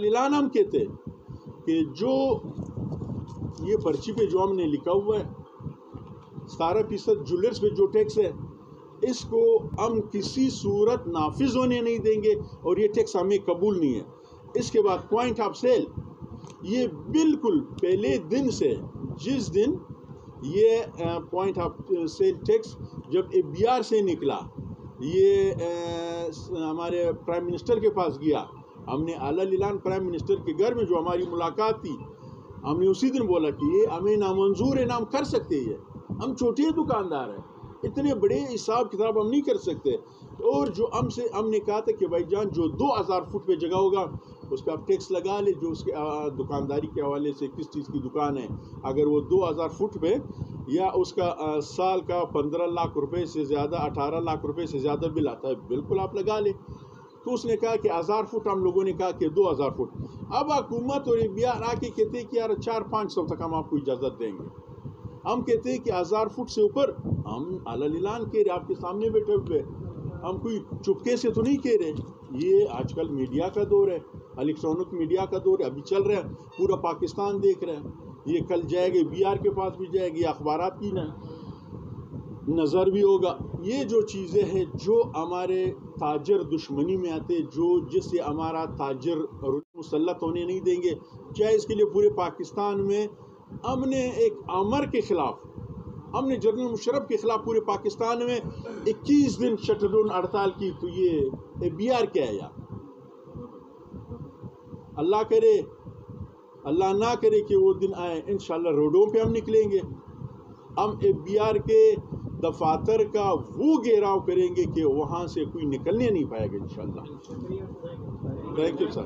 अललान हम कहते हैं कि जो ये पर्ची पे जो हमने लिखा हुआ है 17% ज्वेलर्स पे जो टैक्स है, इसको हम किसी सूरत नाफिज होने नहीं देंगे और ये टैक्स हमें कबूल नहीं है। इसके बाद पॉइंट ऑफ सेल, ये बिल्कुल पहले दिन से, जिस दिन ये पॉइंट ऑफ सेल टैक्स जब ABR से निकला, ये हमारे प्राइम मिनिस्टर के पास गया, हमने अललान प्राइम मिनिस्टर के घर में जो हमारी मुलाकात थी, हमने उसी दिन बोला कि ये हमें नामंजूर है ना, हम कर सकते हैं, हम छोटे दुकानदार हैं, इतने बड़े हिसाब किताब हम नहीं कर सकते। और जो हमने कहा था कि भाईजान जो 2000 फुट पे जगह होगा उस पर आप टैक्स लगा ले, जो उसके दुकानदारी के हवाले से किस चीज़ की दुकान है, अगर वो 2000 फुट पे या उसका साल का 15 लाख रुपए से ज़्यादा, 18 लाख रुपए से ज़्यादा बिल आता है, बिल्कुल आप लगा ले। तो उसने कहा कि 1000 फुट, हम लोगों ने कहा कि 2000 फुट। अब हुकूमत और ABR आके कहते हैं कि यार 400-500 तक हम आपको इजाज़त देंगे। हम कहते हैं कि 1000 फुट से ऊपर हम अललान कह रहे, आपके सामने बैठे हुए, हम कोई चुपके से तो नहीं कह रहे। ये आजकल मीडिया का दौर है, इलेक्ट्रॉनिक मीडिया का दौर है, अभी चल रहा है, पूरा पाकिस्तान देख रहा है। ये कल जाएगी ABR के पास भी जाएगी, अखबारात की नज़र भी होगा। ये जो चीज़ें हैं जो हमारे ताजर दुश्मनी में आते, जो जिससे हमारा ताजर मुसल्लत होने नहीं देंगे, चाहे इसके लिए पूरे पाकिस्तान में हमने एक आमर के ख़िलाफ़, हमने जनरल मुशर्रफ के ख़िलाफ़ पूरे पाकिस्तान में 21 दिन शटडाउन हड़ताल की, तो ये ABR क्या है यार? अल्लाह करे, अल्लाह ना करे कि वो दिन आए, इंशाल्लाह रोडों पे हम निकलेंगे, हम ABR के दफातर का वो घेराव करेंगे कि वहाँ से कोई निकलने नहीं पाएगा इंशाल्लाह। Thank you sir.